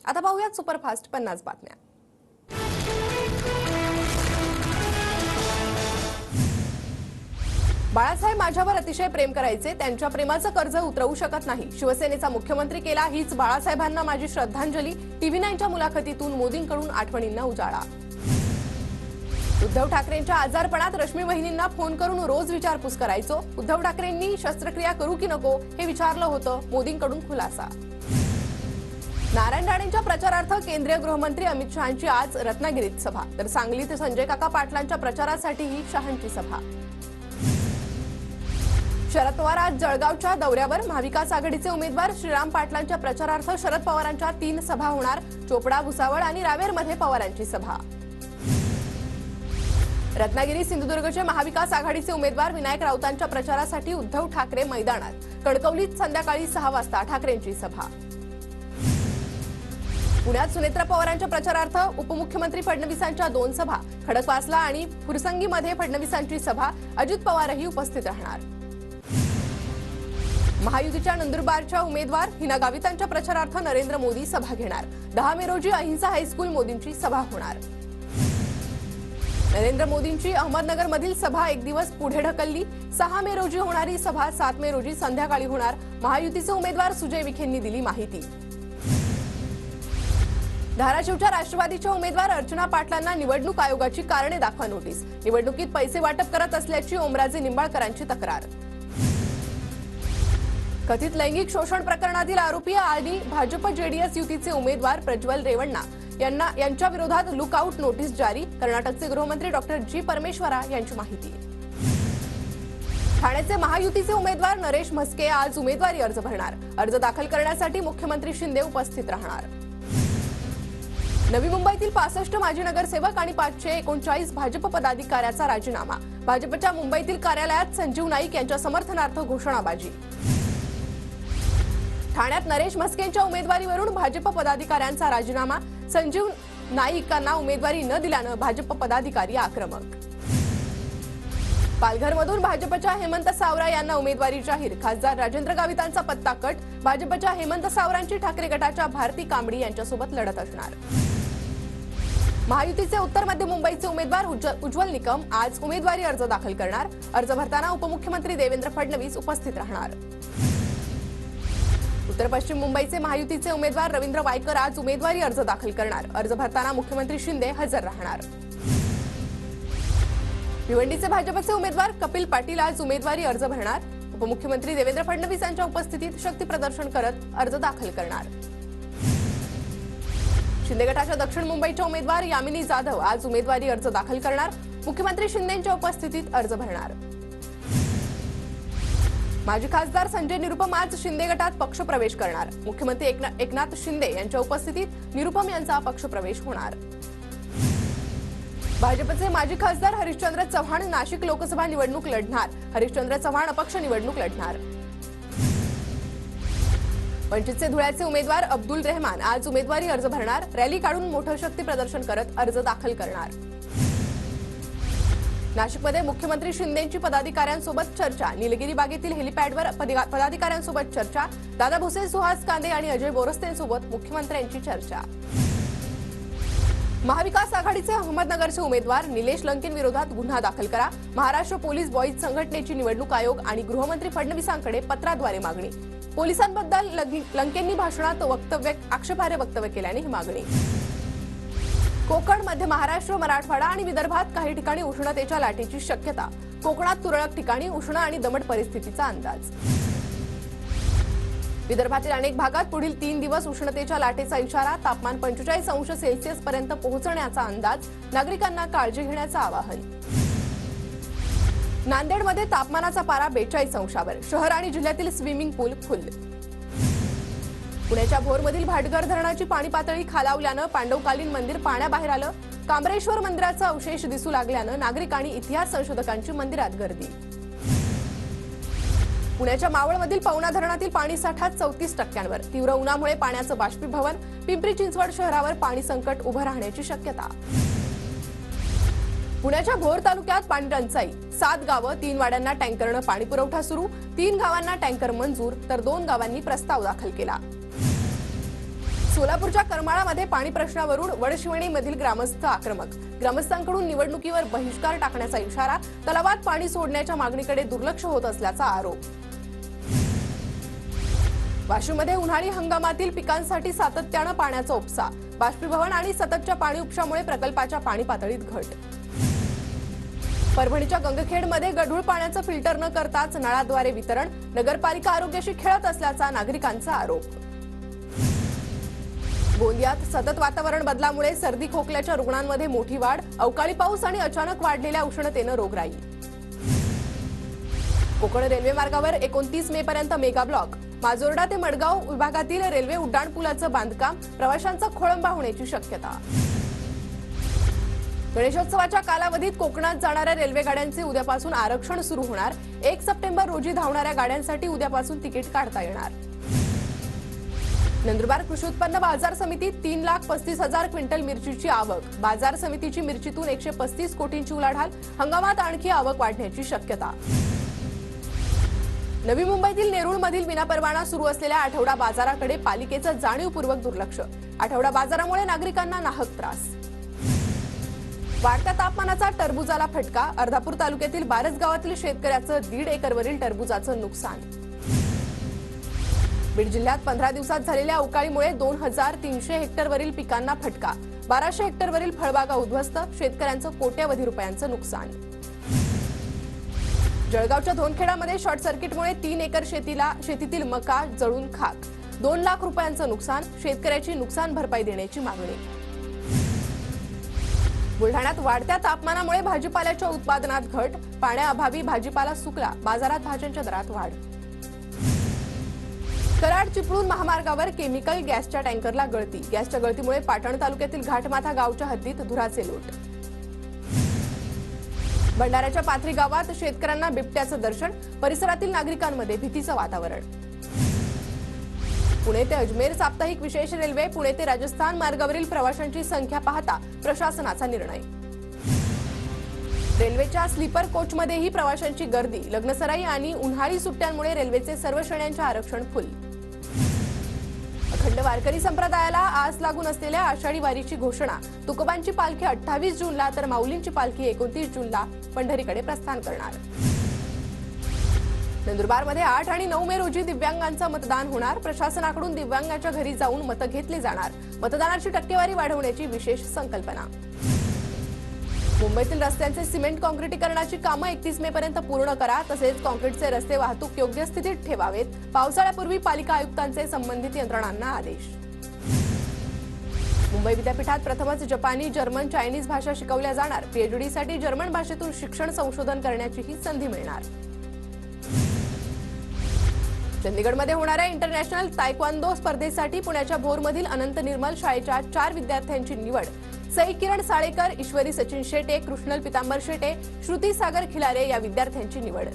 आता पाहूयात सुपरफास्ट 50 बातम्या। बाळासाहेब माझ्यावर अतिशय प्रेम करायचे, त्यांच्या प्रेमाचं कर्ज उतरवू शकत नाही। शिवसेनेचा मुख्यमंत्री केला हीच बाळासाहेबांना माझी श्रद्धांजली। टीव्ही 9च्या मुलाखतीतून मोदींकडून आठवणींना उजाळा। उद्धव ठाकरेंच्या आजारपणात रश्मी वहिनींना फोन करून रोज विचारपूस करायचो। उद्धव ठाकरेंनी शस्त्रक्रिया करू की नको हे विचारलं होतं, मोदींकडून खुलासा। नारायण राणेंच्या प्रचारार्थ केंद्रीय गृहमंत्री अमित शहांची आज रत्नागिरीत सभा, तर सांगलीत संजय काका पाटलांच्या प्रचारासाठीही शहांची सभा। शरद पवार आज जळगावच्या दौऱ्यावर, महाविकास आघाडीचे उमेदवार श्रीराम पाटलांच्या प्रचारार्थ शरद पवारांच्या 3 सभा होणार। चोपडा, भुसावळ आणि रावेरमध्ये पवारांची सभा। रत्नागिरी सिंधुदुर्गचे महाविकास आघाडीचे उमेदवार विनायक राऊतांच्या प्रचारासाठी उद्धव ठाकरे मैदानात। कणकवलीत संध्याकाळी 6 वाजता ठाकरेंची सभा। पुण्यात सुनेत्रा पवारांच्या प्रचारार्थ उपमुख्यमंत्री फडणवीसांच्या 2 सभा। खडकवासला आणि फुरसंगीमध्ये फडणवीसांची सभा। अजित पवारही उपस्थित राहणार। महायुतीच्या नंदुरबारच्या उमेदवार हिना गावितांच्या प्रचारार्थ नरेंद्र मोदी सभा घेणार। 10 मे रोजी अहिंसा हायस्कूल मोदींची सभा होणार। नरेंद्र मोदींची अहमदनगरमधील सभा 1 दिवस पुढे ढकलली। 6 मे रोजी होणारी सभा 7 मे रोजी संध्याकाळी होणार। महायुतीचे उमेदवार सुजय विखेंनी दिली माहिती। धाराशिवच्या राष्ट्रवादीच्या उमेदवार अर्चना पाटलांना निवडणूक आयोगाची कारणे दाखवा नोटीस। निवडणुकीत पैसे वाटप करत असल्याची ओमराजे निंबाळकरांची तक्रार। कथित लैंगिक शोषण प्रकरणातील आरोपी आणि भाजप जेडीएस युतीचे उमेदवार प्रज्वल रेवण्णा यांच्या विरोधात लुकआउट नोटीस जारी। कर्नाटकचे गृहमंत्री डॉक्टर जी परमेश्वरा यांची माहिती। ठाण्याचे महायुतीचे उमेदवार नरेश म्हस्के आज उमेदवारी अर्ज भरणार। अर्ज दाखल करण्यासाठी मुख्यमंत्री शिंदे उपस्थित राहणार। नवी मुंबईतील 65 माजी नगरसेवक आणि 539 भाजप पदाधिकाऱ्याचा राजीनामा। भाजपच्या मुंबईतील कार्यालयात संजीव नाईक यांच्या समर्थनार्थ घोषणाबाजी। ठाण्यात नरेश म्हस्केंच्या उमेदवारीवरून भाजप पदाधिकाऱ्यांचा राजीनामा। संजीव नाईकांना उमेदवारी न दिल्यानं भाजप पदाधिकारी आक्रमक। पालघरमधून भाजपच्या हेमंत सावरा यांना उमेदवारी जाहीर। खासदार राजेंद्र गावितांचा पत्ता कट। भाजपच्या हेमंत सावरांची ठाकरे गटाच्या भारती कांबडी यांच्यासोबत लढत असणार। महायुतीचे उत्तर मध्य मुंबईचे उमेदवार उज्ज्वल निकम आज उमेदवारी अर्ज दाखल करणार। अर्ज भरताना उपमुख्यमंत्री देवेंद्र फडणवीस उपस्थित राहणार। उत्तर पश्चिम मुंबईचे महायुतीचे उमेदवार रवींद्र वायकर आज उमेदवारी अर्ज दाखल करणार। अर्ज भरताना मुख्यमंत्री शिंदे हजर राहणार। भिवंडीचे भाजपचे उमेदवार कपिल पाटील आज उमेदवारी अर्ज भरणार। उपमुख्यमंत्री देवेंद्र फडणवीस यांच्या उपस्थितीत शक्ती प्रदर्शन करत अर्ज दाखल करणार। शिंदे गटाच्या दक्षिण मुंबईच्या उमेदवार यामिनी जाधव आज उमेदवारी अर्ज दाखल करणार। मुख्यमंत्री शिंदेंच्या उपस्थितीत अर्ज भरणार। माजी खासदार संजय निरुपम आज शिंदे गटात पक्षप्रवेश करणार। मुख्यमंत्री एकनाथ शिंदे यांच्या उपस्थितीत निरुपम यांचा पक्षप्रवेश होणार। भाजपचे माजी खासदार हरिश्चंद्र चव्हाण नाशिक लोकसभा निवडणूक लढणार। हरिश्चंद्र चव्हाण अपक्ष निवडणूक लढणार। वंचितचे धुळ्याचे उमेदवार अब्दुल रेहमान आज उमेदवारी अर्ज भरणार। रॅली काढून मोठं शक्ती प्रदर्शन करत अर्ज दाखल करणार। नाशिकमध्ये मुख्यमंत्री शिंदेंची पदाधिकाऱ्यांसोबत चर्चा। निलगिरी बागेतील हेलिपॅडवर पदाधिकाऱ्यांसोबत चर्चा। दादा भुसे, सुहास कांदे आणि अजय बोरस्तेंसोबत मुख्यमंत्र्यांची चर्चा। महाविकास आघाडीचे अहमदनगरचे उमेदवार निलेश लंकेंविरोधात गुन्हा दाखल करा। महाराष्ट्र पोलीस बॉईज संघटनेची निवडणूक आयोग आणि गृहमंत्री फडणवीसांकडे पत्राद्वारे मागणी। पोलिसांबद्दल लंकेंनी भाषणात आक्षेपार्ह वक्तव्य केल्याने ही मागणी। कोकण, मध्य महाराष्ट्र, मराठवाडा आणि विदर्भात काही ठिकाणी उष्णतेच्या लाटेची शक्यता। कोकणात तुरळक ठिकाणी उष्ण आणि दमट परिस्थितीचा अंदाज। विदर्भातील अनेक भागात पुढील 3 दिवस उष्णतेच्या लाटेचा इशारा। तापमान 45 अंश सेल्सिअस पर्यंत पोहोचण्याचा अंदाज। नागरिकांना काळजी घेण्याचं आवाहन। नांदेडमध्ये तापमानाचा पारा 42 अंशावर। शहर आणि जिल्ह्यातील स्विमिंग पूल खुले। पुण्याच्या भोरमधील भाटघर धरणाची पाणी पातळी खालावल्यानं पांडवकालीन मंदिर पाण्याबाहेर आलं। कांबरेश्वर मंदिराचा अवशेष दिसू लागल्यानं नागरिक आणि इतिहास संशोधकांची मंदिरात गर्दी। पुण्याच्या मावळमधील पवना धरणातील पाणीसाठा 34%वर। तीव्र उन्हामुळे पाण्याचं बाष्पीभवन। पिंपरी चिंचवड शहरावर पाणी संकट उभं राहण्याची शक्यता। पुण्याच्या भोर तालुक्यात पाणी टंचाई। 7 गावं, 3 वाड्यांना टँकरनं पाणी पुरवठा सुरू। 3 गावांना टँकर मंजूर तर 2 गावांनी प्रस्ताव दाखल केला। सोलापूरच्या करमाळामध्ये पाणी प्रश्नावरून वडशिवणीमधील ग्रामस्थ आक्रमक. ग्रामस्थांकडून निवडणुकीवर बहिष्कार टाकण्याचा इशारा. तलावात पाणी सोडण्याच्या मागणीकडे दुर्लक्ष होत असल्याचा आरोप. वाशिममध्ये उन्हाळी हंगामातील पिकांसाठी सातत्यानं पाण्याचा उपसा. बाष्पीभवन आणि सततच्या पाणी उपशामुळे प्रकल्पाच्या पाणी पातळीत घट. परभणीच्या गंगखेडमध्ये गढूळ पाण्याचं फिल्टर न करताच नळाद्वारे वितरण. नगरपालिका आरोग्याशी खेळत असल्याचा नागरिकांचा आरोप. गोंदियात सतत वातावरण बदलामुळे सर्दी खोकल्याच्या रुग्णांमध्ये मोठी वाढ. अवकाळी पाऊस आणि अचानक वाढलेल्या उष्णतेनं रोगराई. कोकण रेल्वे मार्गावर 29 मे पर्यंत मेगा ब्लॉक. माजोर्डा ते मडगाव विभागातील रेल्वे उड्डाणपुलाचं बांधकाम. प्रवाशांचा खोळंबा होण्याची शक्यता. गणेशोत्सवाच्या कालावधीत कोकणात जाणाऱ्या रेल्वे गाड्यांचे उद्यापासून आरक्षण सुरू होणार. 1 सप्टेंबर रोजी धावणाऱ्या गाड्यांसाठी उद्यापासून तिकीट काढता येणार. नंदुरबार कृषी उत्पन्न बाजार समितीत 3,35,000 क्विंटल मिरचीची आवक. बाजार समितीची मिरचीतून 135 कोटींची उलाढाल. हंगामात आणखी आवक वाढण्याची शक्यता. नवी मुंबईतील नेरूळमधील विनापरवाना सुरू असलेल्या आठवडा बाजाराकडे पालिकेचं जाणीवपूर्वक दुर्लक्ष. आठवडा बाजारामुळे नागरिकांना नाहक त्रास. वाढत्या तापमानाचा टरबुजाला फटका. अर्धापूर तालुक्यातील बारस गावातील शेतकऱ्याचं 1.5 एकरवरील टरबुजाचं नुकसान. बीड जिल्ह्यात 15 दिवसात झालेल्या अवकाळीमुळे 2,300 हेक्टरवरील पिकांना फटका. 1200 हेक्टरवरील फळबागा उद्ध्वस्त. शेतकऱ्यांचं कोट्यवधी रुपयांचं नुकसान. जळगावच्या धोनखेडामध्ये शॉर्ट सर्किटमुळे 3 एकर शेतीतील मका जळून खाक. 2 लाख रुपयांचं नुकसान. शेतकऱ्याची नुकसान भरपाई देण्याची मागणी. बुलढाण्यात वाढत्या तापमानामुळे भाजीपाल्याच्या उत्पादनात घट. पाण्याअभावी भाजीपाला सुकला. बाजारात भाज्यांच्या दरात वाढ. कराड चिपळूण महामार्गावर केमिकल गॅसच्या टँकरला गळती. गॅसच्या गळतीमुळे पाटण तालुक्यातील घाटमाथा गावच्या हद्दीत धुराचे लोट. भंडाऱ्याच्या पाथरी गावात शेतकऱ्यांना बिबट्याचं दर्शन. परिसरातील नागरिकांमध्ये भीतीचं वातावरण. पुणे ते अजमेर साप्ताहिक विशेष रेल्वे. पुणे ते राजस्थान मार्गावरील प्रवाशांची संख्या पाहता प्रशासनाचा निर्णय. रेल्वेच्या स्लीपर कोचमध्येही प्रवाशांची गर्दी. लग्नसराई आणि उन्हाळी सुट्ट्यांमुळे रेल्वेचे सर्व श्रेण्यांचे आरक्षण फुल. अखंड वारकरी संप्रदायाला आस लागून असलेल्या आषाढी वारीची घोषणा. तुकोबांची पालखी 28 जूनला तर माऊलींची पालखी 29 जूनला पंढरीकडे प्रस्थान करणार. नंदुरबारमध्ये 8 आणि 9 मे रोजी दिव्यांगांचं मतदान होणार. प्रशासनाकडून दिव्यांगाच्या घरी जाऊन मतं घेतली जाणार. मतदानाची टक्केवारी वाढवण्याची विशेष संकल्पना. मुंबईतील रस्त्यांचे सिमेंट काँक्रिटीकरणाची कामं 31 मे पर्यंत पूर्ण करा. तसेच काँक्रीटचे रस्ते वाहतूक योग्य स्थितीत ठेवावेत. पावसाळ्यापूर्वी पालिका आयुक्तांचे संबंधित यंत्रणांना आदेश. मुंबई विद्यापीठात प्रथमच जपानी, जर्मन, चायनीज भाषा शिकवल्या जाणार. पीएचडीसाठी जर्मन भाषेतून शिक्षण संशोधन करण्याचीही संधी मिळणार. चंदीगडमध्ये होणाऱ्या इंटरनॅशनल तायक्वांदो स्पर्धेसाठी पुण्याच्या भोरमधील अनंत निर्मल शाळेच्या 4 विद्यार्थ्यांची निवड. सई किरण साळेकर, ईश्वरी सचिन शेटे, कृष्णल पितांबर शेटे, श्रुती सागर खिलारे या विद्यार्थ्यांची निवड.